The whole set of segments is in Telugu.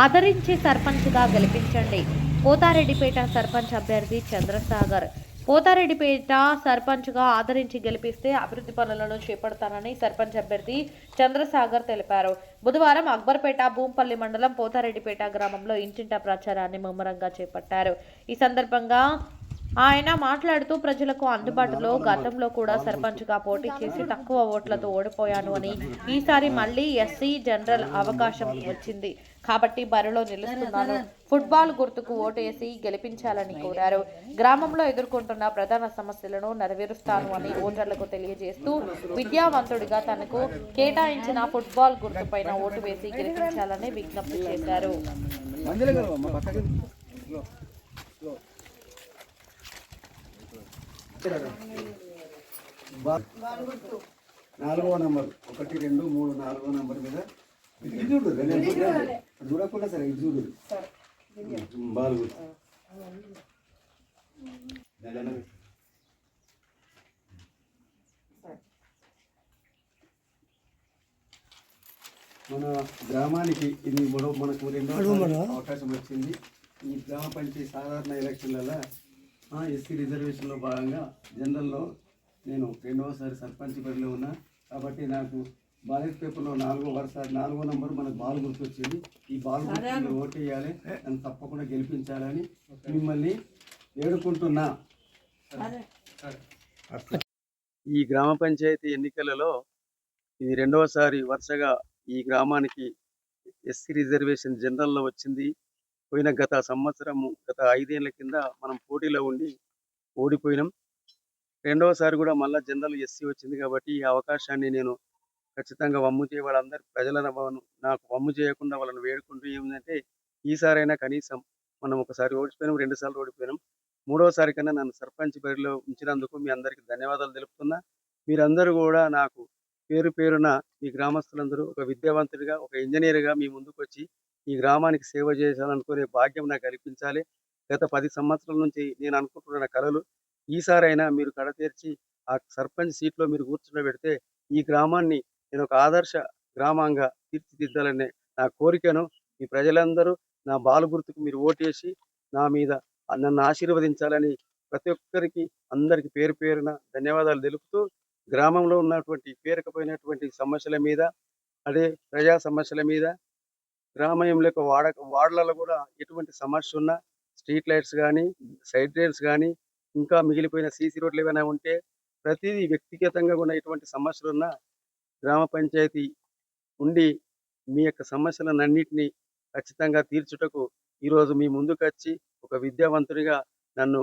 ఆదరించి సర్పంచ్గా గెలిపించండి. పోతారెడ్డిపేట సర్పంచ్ అభ్యర్థి చంద్రసాగర్. పోతారెడ్డిపేట సర్పంచ్గా ఆదరించి గెలిపిస్తే అభివృద్ధి పనులను చేపడతానని సర్పంచ్ అభ్యర్థి చంద్రసాగర్ తెలిపారు. బుధవారం అక్బర్పేట భూంపల్లి మండలం పోతారెడ్డిపేట గ్రామంలో ఇంటింటా ప్రచారాన్ని ముమ్మరంగా చేపట్టారు. ఈ సందర్భంగా ఆయన మాట్లాడుతూ ప్రజలకు అందుబాటులో గతంలో కూడా సర్పంచ్గా పోటీ చేసి తక్కువ ఓట్లతో ఓడిపోయాను అని, ఈసారి మళ్లీ ఎస్సీ జనరల్ అవకాశం వచ్చింది కాబట్టి బరిలో నిలుస్తున్నాను. ఫుట్బాల్ గుర్తుకు ఓటేసి గెలిపించాలని కోరారు. గ్రామంలో ఎదుర్కొంటున్న ప్రధాన సమస్యలను నెరవేరుస్తాను అని ఓటర్లకు తెలియజేస్తూ విద్యావంతుడిగా తనకు కేటాయించిన ఫుట్బాల్ గుర్తుపైన ఓటు వేసి గెలిపించాలని విజ్ఞప్తి చేశారు. 4వ నంబర్ 1 2 3 4వ నంబర్ మీద ఇటు చూడకుండా సరే ఇటు చూడు బాల్ మన గ్రామానికి ఇది మనకు రెండో అవకాశం వచ్చింది. ఈ గ్రామ పంచాయతీ సాధారణ ఎలక్షన్లలో ఎస్సీ రిజర్వేషన్లో భాగంగా జనరల్లో నేను రెండవసారి సర్పంచ్ బరిలో ఉన్నా కాబట్టి నాకు బ్యాలెట్ పేపర్లో 4వ నంబర్ మనకు బాల్ గుర్తొచ్చింది. ఈ బాల్ గుర్తు ఓటు వేయాలి, నన్ను తప్పకుండా గెలిపించాలని మిమ్మల్ని వేడుకుంటున్నా. ఈ గ్రామ పంచాయతీ ఎన్నికలలో ఇది రెండవసారి వరుసగా ఈ గ్రామానికి ఎస్సీ రిజర్వేషన్ జనరల్లో వచ్చింది. పోయిన గత 5 ఏళ్ల కింద మనం పోటీలో ఉండి ఓడిపోయినాం. రెండవసారి కూడా మళ్ళీ జనరల్ ఎస్సీ వచ్చింది కాబట్టి ఈ అవకాశాన్ని నేను ఖచ్చితంగా వమ్ము చేయ వాళ్ళందరూ ప్రజలను నాకు వమ్ము చేయకుండా వాళ్ళని వేడుకుంటూ ఏమిటంటే ఈసారైనా కనీసం మనం ఒకసారి ఓడిపోయినాం, 2 సార్లు ఓడిపోయినాం, 3వసారి కన్నా నన్ను సర్పంచ్ బరిలో ఉంచినందుకు మీ అందరికీ ధన్యవాదాలు తెలుపుతున్నా. మీరందరూ కూడా నాకు పేరు పేరున మీ గ్రామస్తులందరూ ఒక విద్యావంతుడిగా, ఒక ఇంజనీర్గా మీ ముందుకు వచ్చి ఈ గ్రామానికి సేవ చేయాలనుకునే భాగ్యం నాకు కల్పించాలి. గత 10 సంవత్సరాల నుంచి నేను అనుకుంటున్న కలలు ఈసారైనా మీరు కడతీర్చి ఆ సర్పంచ్ సీట్లో మీరు కూర్చోబెడితే ఈ గ్రామాన్ని నేను ఒక ఆదర్శ గ్రామంగా తీర్చిదిద్దాలనే నా కోరికను మీ ప్రజలందరూ నా బాల్ గుర్తుకు మీరు ఓటేసి నా మీద నన్ను ఆశీర్వదించాలని ప్రతి ఒక్కరికి అందరికీ పేరు పేరున ధన్యవాదాలు తెలుపుతూ గ్రామంలో ఉన్నటువంటి పేరుకపోయినటువంటి సమస్యల మీద, అదే ప్రజా సమస్యల మీద, గ్రామంలో వార్డులలో కూడా ఎటువంటి సమస్య ఉన్నా స్ట్రీట్ లైట్స్ కానీ, సైడ్ రైల్స్ కానీ, ఇంకా మిగిలిపోయిన సీసీ రోడ్లు ఏమైనా ఉంటే ప్రతిదీ వ్యక్తిగతంగా కూడా ఎటువంటి సమస్యలున్నా గ్రామ పంచాయతీ ఉండి మీ యొక్క సమస్యలన్నింటినీ ఖచ్చితంగా తీర్చుటకు ఈరోజు మీ ముందుకు వచ్చి ఒక విద్యావంతుడిగా నన్ను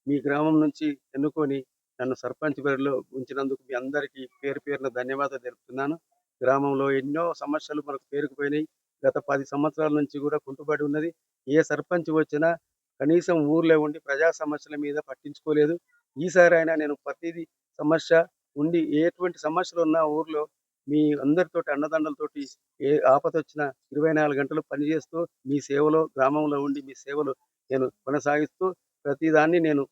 మీ గ్రామం నుంచి ఎన్నుకొని నన్ను సర్పంచ్ బరిలో ఉంచినందుకు మీ అందరికీ పేరు పేరున ధన్యవాదాలు తెలుపుతున్నాను. గ్రామంలో ఎన్నో సమస్యలు మనకు పేరుకుపోయినాయి. గత 10 సంవత్సరాల నుంచి కూడా కుంటుపడి ఉన్నది. ఏ సర్పంచ్ వచ్చినా కనీసం ఊర్లో ఉండి ప్రజా సమస్యల మీద పట్టించుకోలేదు. ఈసారి అయినా నేను ప్రతిదీ సమస్య ఉండి ఎటువంటి సమస్యలు ఉన్నా ఊర్లో మీ అందరితోటి అన్నదండలతోటి ఏ ఆపద వచ్చినా 24 గంటలు పనిచేస్తూ మీ సేవలో గ్రామంలో ఉండి మీ సేవలు నేను కొనసాగిస్తూ ప్రతిదాన్ని నేను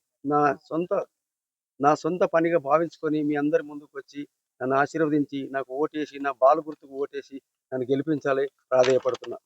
నా సొంత పనిగా భావించుకొని మీ అందరి ముందుకు వచ్చి నన్ను ఆశీర్వదించి నాకు ఓటేసి నా బాల్ గుర్తుకు ఓటేసి నన్ను గెలిపించాలి ప్రాధేయపడుతున్నా.